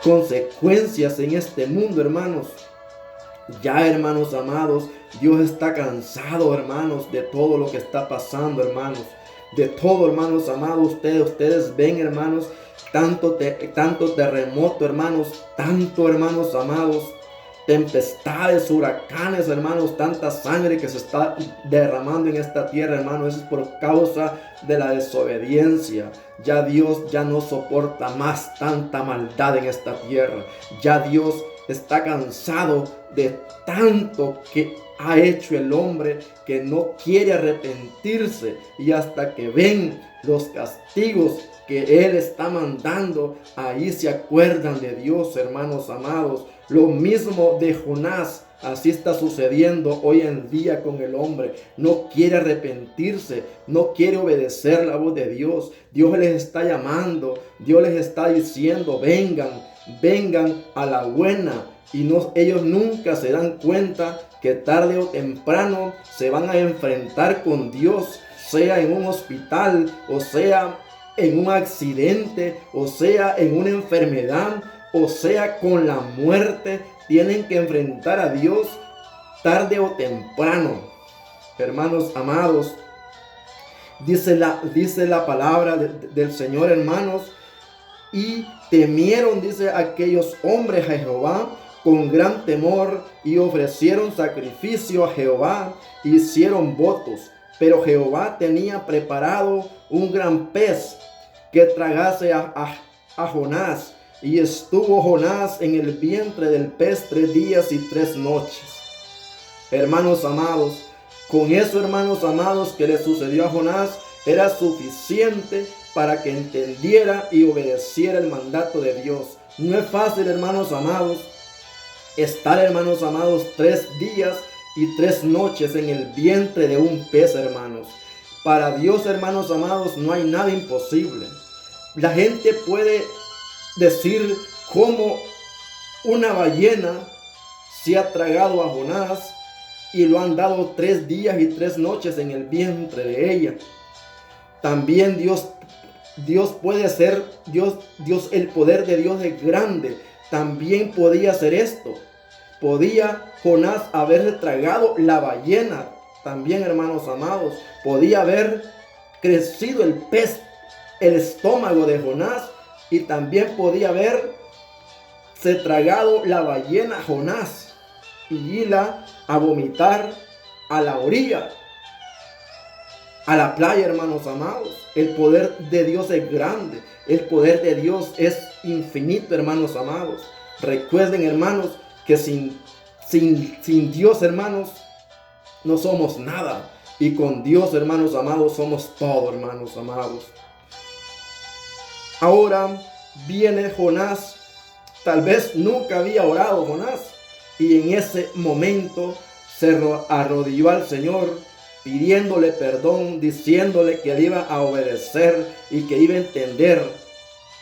consecuencias en este mundo, hermanos. Ya, hermanos amados, Dios está cansado, hermanos, de todo lo que está pasando, hermanos. De todo, hermanos amados. Ustedes ven, hermanos, tanto terremoto, hermanos, tanto, hermanos amados, tempestades, huracanes, hermanos, tanta sangre que se está derramando en esta tierra, hermanos. Eso es por causa de la desobediencia. Ya Dios ya no soporta más tanta maldad en esta tierra. Ya Dios está cansado de tanto que ha hecho el hombre, que no quiere arrepentirse, y hasta que ven los castigos que Él está mandando, ahí se acuerdan de Dios, hermanos amados. Lo mismo de Jonás, así está sucediendo hoy en día con el hombre. No quiere arrepentirse, no quiere obedecer la voz de Dios. Dios les está llamando, Dios les está diciendo: vengan a la buena. Y ellos nunca se dan cuenta que tarde o temprano se van a enfrentar con Dios, sea en un hospital, o sea en un accidente, o sea en una enfermedad, o sea con la muerte. Tienen que enfrentar a Dios tarde o temprano. Hermanos amados, dice la palabra del Señor, hermanos: y temieron, dice, aquellos hombres a Jehová con gran temor, y ofrecieron sacrificio a Jehová, hicieron votos. Pero Jehová tenía preparado un gran pez que tragase a Jonás, y estuvo Jonás en el vientre del pez 3 días y 3 noches. Hermanos amados, con eso, hermanos amados, que le sucedió a Jonás, era suficiente para que entendiera y obedeciera el mandato de Dios. No es fácil, hermanos amados, estar, hermanos amados, 3 días y 3 noches en el vientre de un pez, hermanos. Para Dios, hermanos amados, no hay nada imposible. La gente puede decir cómo una ballena se ha tragado a Jonás, y lo han dado 3 días y 3 noches en el vientre de ella. También Dios puede ser, el poder de Dios es grande. También podía hacer esto. Podía Jonás haberse tragado la ballena. También, hermanos amados, podía haber crecido el pez, el estómago de Jonás, y también podía haberse tragado la ballena Jonás y irla a vomitar a la orilla, a la playa, hermanos amados. El poder de Dios es grande. El poder de Dios es infinito, hermanos amados. Recuerden, hermanos, que sin Dios, hermanos, no somos nada. Y con Dios, hermanos amados, somos todo, hermanos amados. Ahora viene Jonás. Tal vez nunca había orado Jonás, y en ese momento se arrodilló al Señor, pidiéndole perdón, diciéndole que él iba a obedecer y que iba a entender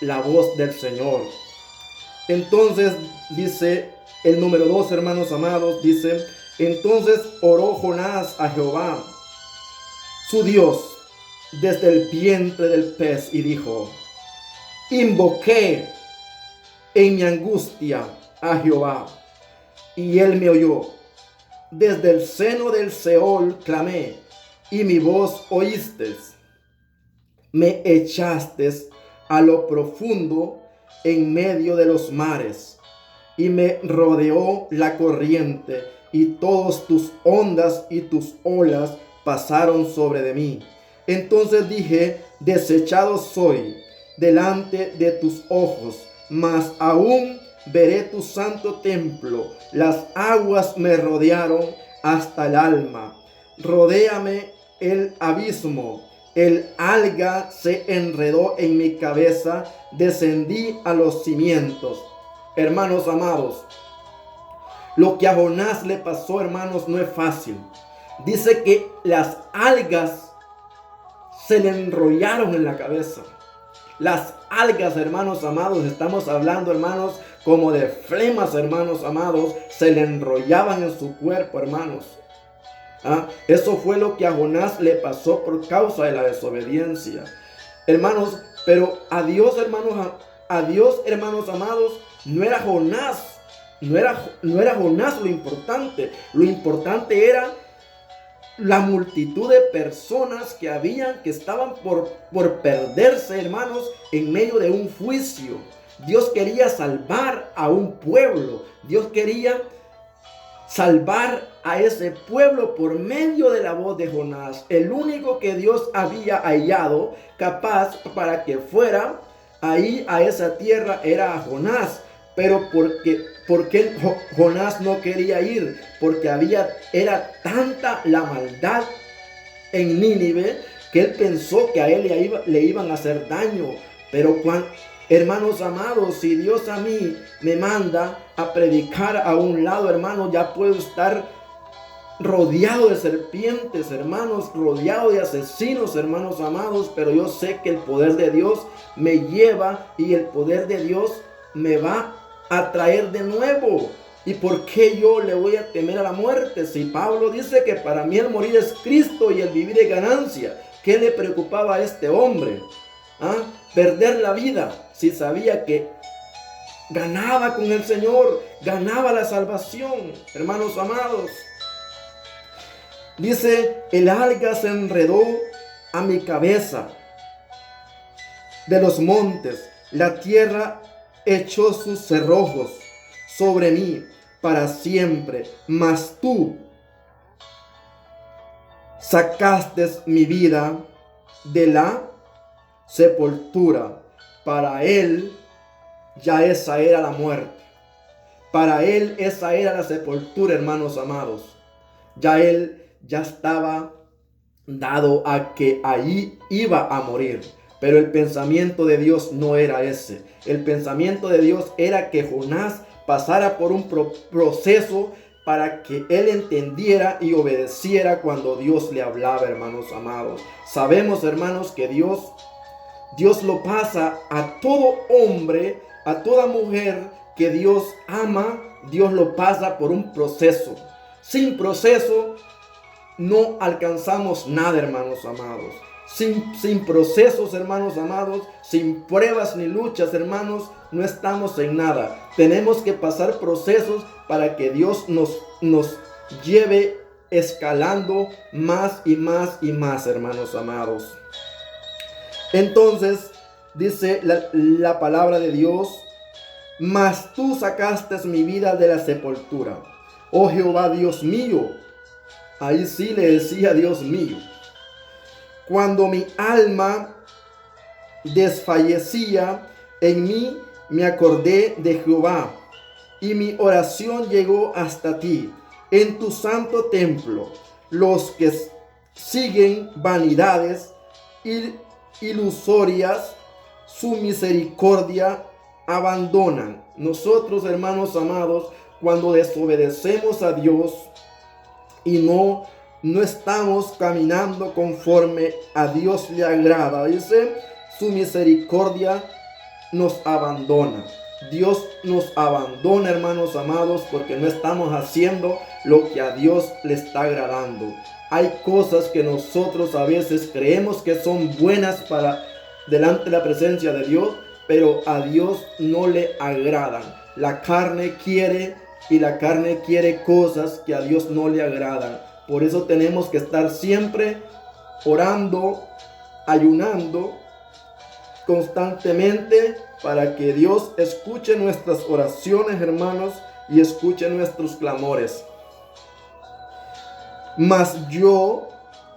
la voz del Señor. Entonces dice el número 2, hermanos amados, dice: entonces oró Jonás a Jehová, su Dios, desde el vientre del pez, y dijo: invoqué en mi angustia a Jehová, y él me oyó. Desde el seno del Seol clamé, y mi voz oíste. Me echaste a lo profundo en medio de los mares, y me rodeó la corriente, y todas tus ondas y tus olas pasaron sobre de mí. Entonces dije: desechado soy delante de tus ojos, mas aún veré tu santo templo. Las aguas me rodearon hasta el alma. Rodéame el abismo. El alga se enredó en mi cabeza. Descendí a los cimientos. Hermanos amados, lo que a Jonás le pasó, hermanos, no es fácil. Dice que las algas se le enrollaron en la cabeza. Las algas, hermanos amados, estamos hablando, hermanos, como de flemas, hermanos amados, se le enrollaban en su cuerpo, hermanos. Eso fue lo que a Jonás le pasó por causa de la desobediencia. Hermanos, pero a Dios, hermanos amados, no era Jonás, no era Jonás lo importante era la multitud de personas que estaban por perderse, hermanos, en medio de un juicio. Dios quería salvar a un pueblo. Dios quería salvar a ese pueblo por medio de la voz de Jonás, el único que Dios había hallado capaz para que fuera ahí a esa tierra era a Jonás. Pero porque Jonás no quería ir, porque era tanta la maldad en Nínive que él pensó que a él le iban a hacer daño. Pero hermanos amados, si Dios a mí me manda a predicar a un lado, hermanos, ya puedo estar rodeado de serpientes, hermanos, rodeado de asesinos, hermanos amados, pero yo sé que el poder de Dios me lleva y el poder de Dios me va a traer de nuevo. ¿Y por qué yo le voy a temer a la muerte? Si Pablo dice que para mí el morir es Cristo y el vivir es ganancia. ¿Qué le preocupaba a este hombre? Perder la vida si sabía que ganaba con el Señor, ganaba la salvación, hermanos amados. Dice, el alga se enredó a mi cabeza de los montes, la tierra echó sus cerrojos sobre mí para siempre, mas tú sacaste mi vida de la sepultura. Para él ya esa era la muerte. Para él esa era la sepultura, hermanos amados. Él ya estaba dado a que allí iba a morir. Pero el pensamiento de Dios no era ese. El pensamiento de Dios era que Jonás pasara por un proceso para que él entendiera y obedeciera cuando Dios le hablaba, hermanos amados. Sabemos, hermanos, que Dios lo pasa a todo hombre, a toda mujer que Dios ama. Dios lo pasa por un proceso. Sin proceso no alcanzamos nada, hermanos amados. Sin procesos, hermanos amados, sin pruebas ni luchas, hermanos, no estamos en nada. Tenemos que pasar procesos para que Dios nos lleve escalando más y más y más, hermanos amados. Entonces, dice la palabra de Dios, mas tú sacaste mi vida de la sepultura, oh Jehová Dios mío. Ahí sí le decía Dios mío. Cuando mi alma desfallecía, en mí me acordé de Jehová, y mi oración llegó hasta ti. En tu santo templo, los que siguen vanidades ilusorias, su misericordia abandonan. Nosotros, hermanos amados, cuando desobedecemos a Dios y no estamos caminando conforme a Dios le agrada, dice, su misericordia nos abandona. Dios nos abandona, hermanos amados, porque no estamos haciendo lo que a Dios le está agradando. Hay cosas que nosotros a veces creemos que son buenas para delante de la presencia de Dios, pero a Dios no le agradan. La carne quiere cosas que a Dios no le agradan. Por eso tenemos que estar siempre orando, ayunando constantemente para que Dios escuche nuestras oraciones, hermanos, y escuche nuestros clamores. Mas yo,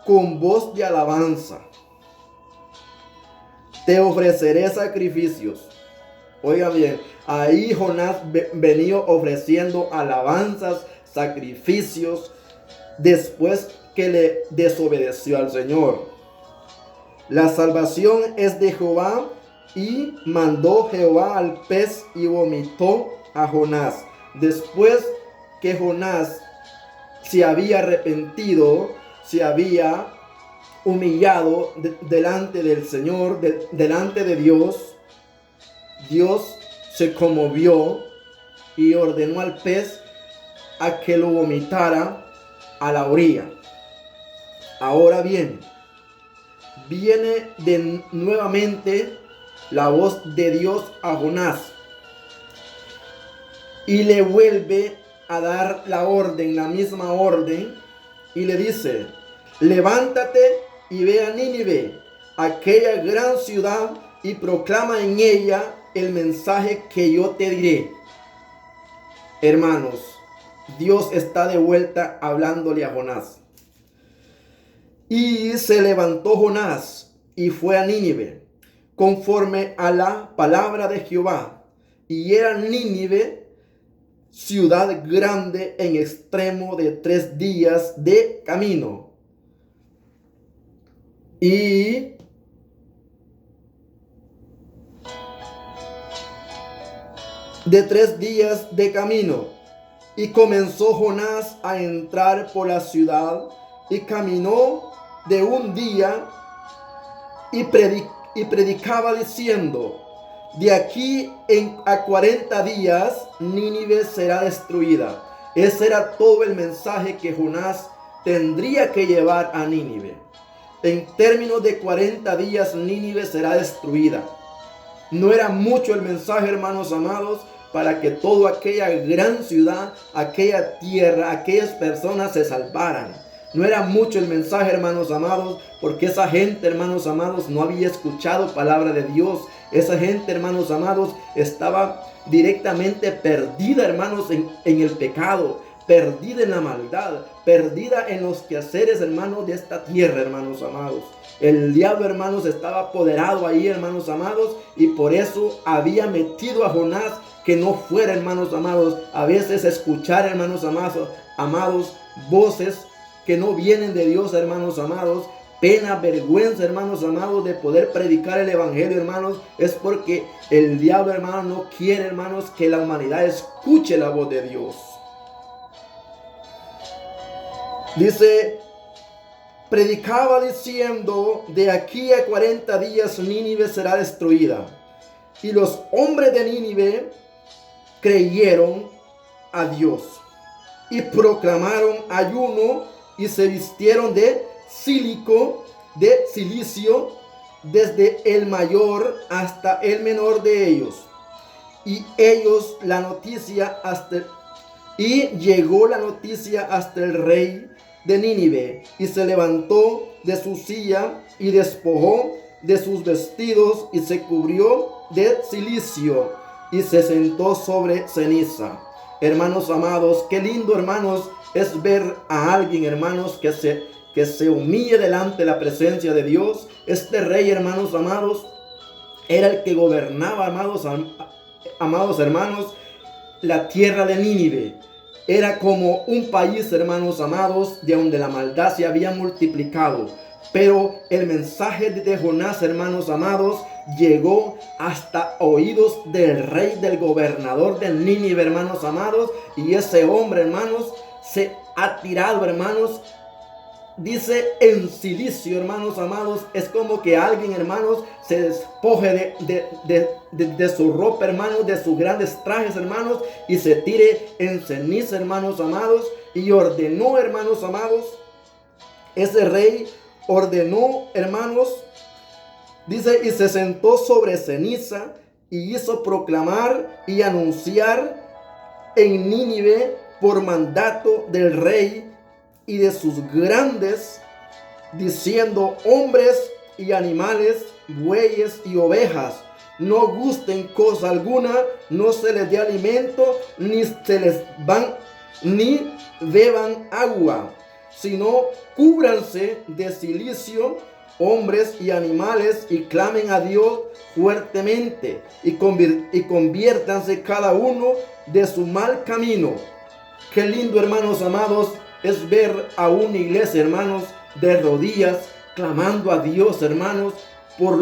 con voz de alabanza, te ofreceré sacrificios. Oiga bien, ahí Jonás venía ofreciendo alabanzas, sacrificios, después que le desobedeció al Señor. La salvación es de Jehová, y mandó Jehová al pez y vomitó a Jonás. Después que Jonás se había arrepentido, se había humillado delante del Señor, delante de Dios, Dios se conmovió y ordenó al pez a que lo vomitara a la orilla. Ahora bien, viene nuevamente la voz de Dios a Jonás. y le vuelve a dar la orden, la misma orden, y le dice: levántate y ve a Nínive, aquella gran ciudad, y proclama en ella el mensaje que yo te diré. Hermanos, Dios está de vuelta hablándole a Jonás. Y se levantó Jonás y fue a Nínive, conforme a la palabra de Jehová. Y era Nínive ciudad grande en extremo de 3 días de camino. Y de 3 días de camino. Y comenzó Jonás a entrar por la ciudad y caminó de un día y predicaba diciendo: de aquí a 40 días Nínive será destruida. Ese era todo el mensaje que Jonás tendría que llevar a Nínive. En términos de 40 días Nínive será destruida. No era mucho el mensaje, hermanos amados, para que toda aquella gran ciudad, aquella tierra, aquellas personas se salvaran. No era mucho el mensaje, hermanos amados, porque esa gente, hermanos amados, no había escuchado palabra de Dios. Esa gente, hermanos amados, estaba directamente perdida, hermanos, en el pecado, perdida en la maldad, perdida en los quehaceres, hermanos, de esta tierra, hermanos amados. El diablo, hermanos, estaba apoderado ahí, hermanos amados, y por eso había metido a Jonás que no fuera, hermanos amados, a veces escuchar, hermanos amados, voces que no vienen de Dios, hermanos amados. Pena, vergüenza, hermanos amados, de poder predicar el evangelio, hermanos, es porque el diablo, hermanos, no quiere, hermanos, que la humanidad escuche la voz de Dios. Dice: predicaba diciendo: de aquí a 40 días Nínive será destruida. Y los hombres de Nínive creyeron a Dios y proclamaron ayuno y se vistieron de silicio, desde el mayor hasta el menor de ellos. Y llegó la noticia hasta el rey de Nínive, y se levantó de su silla y despojó de sus vestidos y se cubrió de silicio y se sentó sobre ceniza. Hermanos amados, qué lindo, hermanos, es ver a alguien, hermanos, que se humille delante de la presencia de Dios. Este rey, hermanos amados, era el que gobernaba, amados hermanos, la tierra de Nínive. Era como un país, hermanos amados, de donde la maldad se había multiplicado. Pero el mensaje de Jonás, hermanos amados, llegó hasta oídos del rey, del gobernador de Nínive, hermanos amados. Y ese hombre, hermanos, se ha tirado, hermanos, dice en silicio, hermanos amados. Es como que alguien, hermanos, se despoje de su ropa, hermanos, de sus grandes trajes, hermanos, y se tire en ceniza, hermanos amados. Y ordenó, hermanos amados, ese rey ordenó, hermanos, dice, y se sentó sobre ceniza y hizo proclamar y anunciar en Nínive por mandato del rey y de sus grandes, diciendo: hombres y animales, bueyes y ovejas, no gusten cosa alguna, no se les dé alimento, ni beban agua, sino cúbranse de silicio, hombres y animales, y clamen a Dios fuertemente, y conviértanse cada uno de su mal camino. Qué lindo, hermanos amados, es ver a una iglesia, hermanos, de rodillas, clamando a Dios, hermanos, por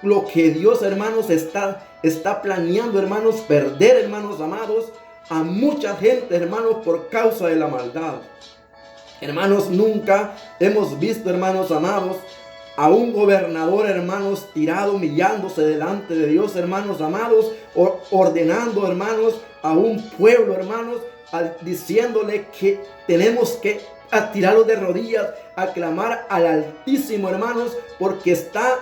lo que Dios, hermanos, está planeando, hermanos, perder, hermanos amados, a mucha gente, hermanos, por causa de la maldad. Hermanos, nunca hemos visto, hermanos amados, a un gobernador, hermanos, tirado, humillándose delante de Dios, hermanos amados, ordenando, hermanos, a un pueblo, hermanos, diciéndole que tenemos que tirarlo de rodillas, a clamar al Altísimo, hermanos, porque está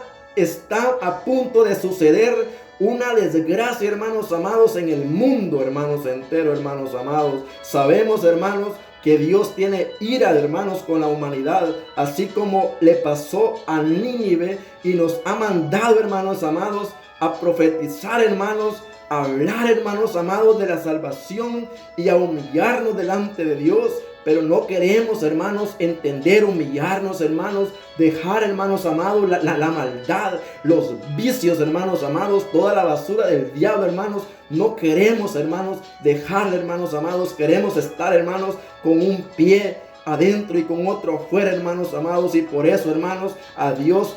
a punto de suceder una desgracia, hermanos amados, en el mundo, hermanos, entero, hermanos amados. Sabemos, hermanos, que Dios tiene ira, hermanos, con la humanidad, así como le pasó a Nínive, y nos ha mandado, hermanos amados, a profetizar, hermanos, a hablar, hermanos amados, de la salvación y a humillarnos delante de Dios. Pero no queremos, hermanos, entender, humillarnos, hermanos, dejar, hermanos amados, la maldad, los vicios, hermanos amados, toda la basura del diablo, hermanos. No queremos, hermanos, dejarle, hermanos amados. Queremos estar, hermanos, con un pie adentro y con otro afuera, hermanos amados. Y por eso, hermanos, a Dios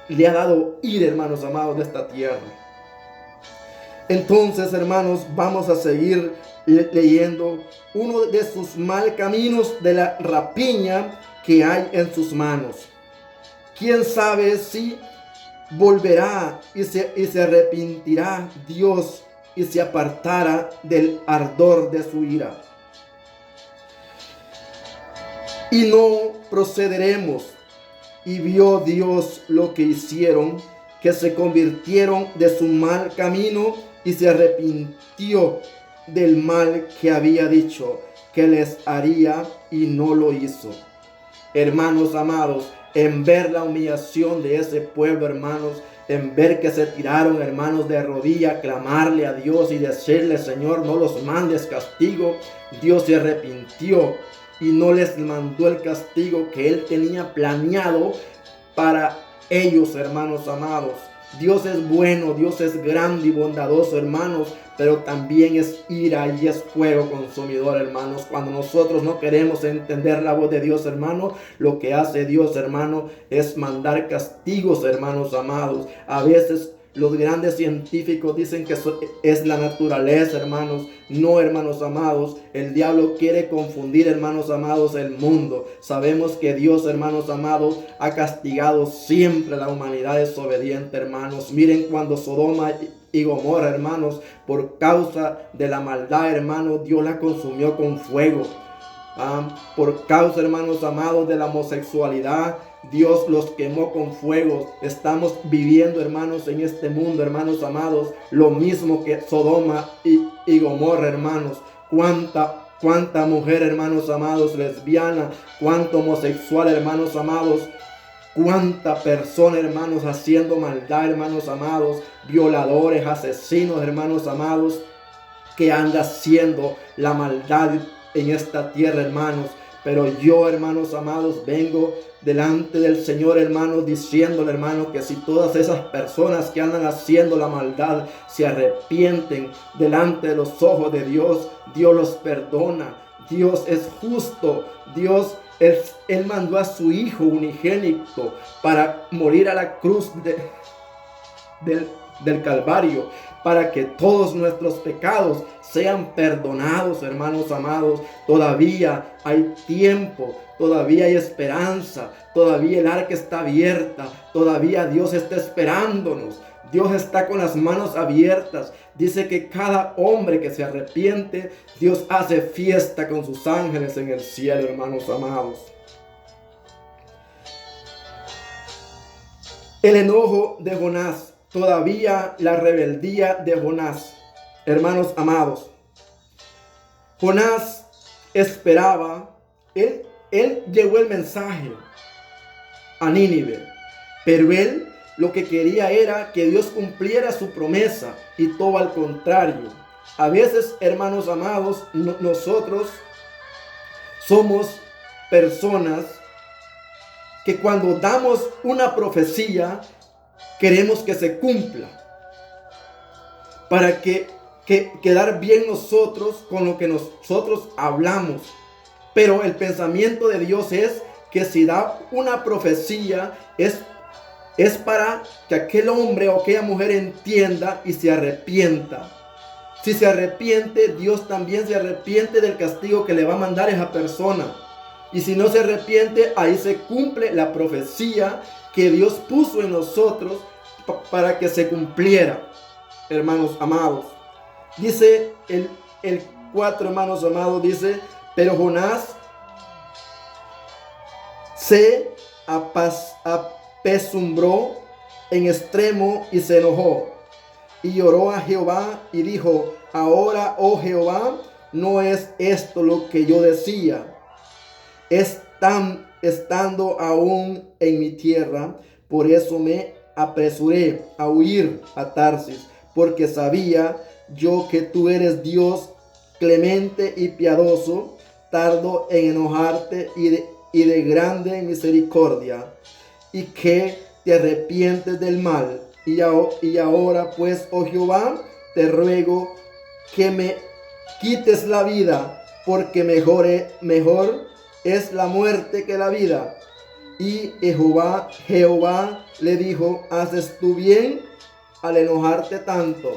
le ha dado ira, hermanos amados, de esta tierra. Entonces, hermanos, vamos a seguir leyendo uno de sus mal caminos, de la rapiña que hay en sus manos. ¿Quién sabe si volverá y se arrepentirá Dios y se apartará del ardor de su ira? Y no procederemos. Y vio Dios lo que hicieron, que se convirtieron de su mal camino, y se arrepintió del mal que había dicho que les haría, y no lo hizo. Hermanos amados, en ver la humillación de ese pueblo, hermanos, en ver que se tiraron, hermanos, de rodillas, clamarle a Dios y decirle: Señor, no los mandes castigo, Dios se arrepintió y no les mandó el castigo que Él tenía planeado para ellos, hermanos amados. Dios es bueno, Dios es grande y bondadoso, hermanos, pero también es ira y es fuego consumidor, hermanos. Cuando nosotros no queremos entender la voz de Dios, hermanos, lo que hace Dios, hermano, es mandar castigos, hermanos amados. A veces los grandes científicos dicen que eso es la naturaleza, hermanos. No, hermanos amados, el diablo quiere confundir, hermanos amados, el mundo. Sabemos que Dios, hermanos amados, ha castigado siempre a la humanidad desobediente, hermanos. Miren cuando Sodoma y Gomorra, hermanos, por causa de la maldad, hermanos, Dios la consumió con fuego. Por causa, hermanos amados, de la homosexualidad, Dios los quemó con fuego. Estamos viviendo, hermanos, en este mundo, hermanos amados, lo mismo que Sodoma y Gomorra, hermanos. Cuánta mujer, hermanos amados, lesbiana, cuánto homosexual, hermanos amados, cuánta persona, hermanos, haciendo maldad, hermanos amados, violadores, asesinos, hermanos amados, que anda haciendo la maldad en esta tierra, hermanos. Pero yo, hermanos amados, vengo delante del Señor, hermanos, diciéndole, hermanos, que si todas esas personas que andan haciendo la maldad se arrepienten delante de los ojos de Dios, Dios los perdona. Dios es justo. Dios, Él mandó a su Hijo unigénito para morir a la cruz del Calvario, para que todos nuestros pecados sean perdonados, hermanos amados. Todavía hay tiempo, todavía hay esperanza, todavía el arca está abierta, todavía Dios está esperándonos. Dios está con las manos abiertas. Dice que cada hombre que se arrepiente, Dios hace fiesta con sus ángeles en el cielo, hermanos amados. El enojo de Jonás. Todavía la rebeldía de Jonás, hermanos amados. Jonás esperaba, él llevó el mensaje a Nínive, pero él lo que quería era que Dios cumpliera su promesa, y todo al contrario. A veces, hermanos amados, nosotros somos personas que cuando damos una profecía, queremos que se cumpla para quedar bien nosotros con lo que nosotros hablamos. Pero el pensamiento de Dios es que si da una profecía es para que aquel hombre o aquella mujer entienda y se arrepienta. Si se arrepiente, Dios también se arrepiente del castigo que le va a mandar a esa persona. Y si no se arrepiente, ahí se cumple la profecía que Dios puso en nosotros para que se cumpliera, hermanos amados. Dice el 4, hermanos amados, dice: pero Jonás se apesumbró en extremo y se enojó. y oró a Jehová y dijo: ahora, oh Jehová, no es esto lo que yo decía, estando aún en mi tierra. Por eso me apresuré a huir a Tarsis, porque sabía yo que tú eres Dios clemente y piadoso, tardo en enojarte y de grande misericordia, y que te arrepientes del mal. Y ahora pues, oh Jehová, te ruego que me quites la vida, porque mejor es la muerte que la vida. Y Jehová le dijo: haces tú bien al enojarte tanto.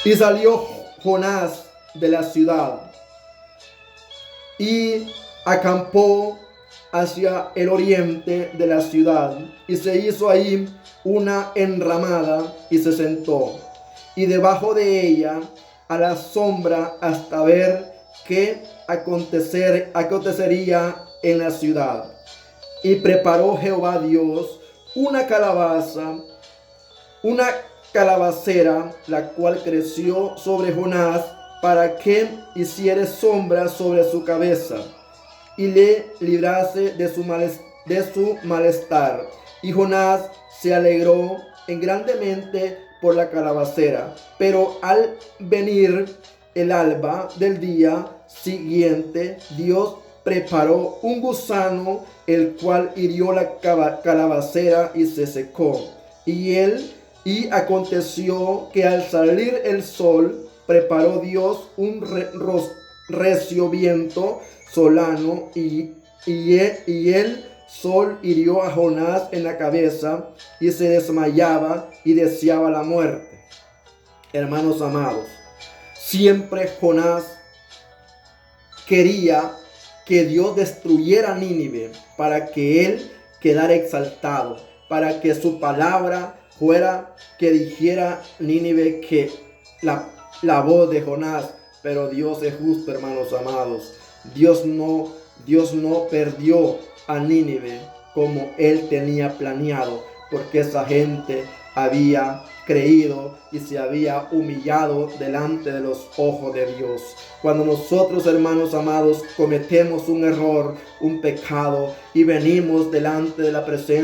Y salió Jonás de la ciudad y acampó hacia el oriente de la ciudad, y se hizo ahí una enramada y se sentó, y debajo de ella a la sombra, hasta ver qué acontecería en la ciudad. Y preparó Jehová Dios una calabacera, la cual creció sobre Jonás, para que hiciere sombra sobre su cabeza y le librase de su malestar. Y Jonás se alegró grandemente por la calabacera. Pero al venir el alba del día siguiente, Dios preparó un gusano, el cual hirió la calabacera y se secó. Y aconteció que al salir el sol, preparó Dios un recio viento solano, y el sol hirió a Jonás en la cabeza, y se desmayaba y deseaba la muerte. Hermanos amados, siempre Jonás quería que Dios destruyera Nínive para que él quedara exaltado, para que su palabra fuera que dijera Nínive que la voz de Jonás. Pero Dios es justo, hermanos amados. Dios no perdió a Nínive como él tenía planeado, porque esa gente había creído y se había humillado delante de los ojos de Dios. Cuando nosotros, hermanos amados, cometemos un error, un pecado, y venimos delante de la presencia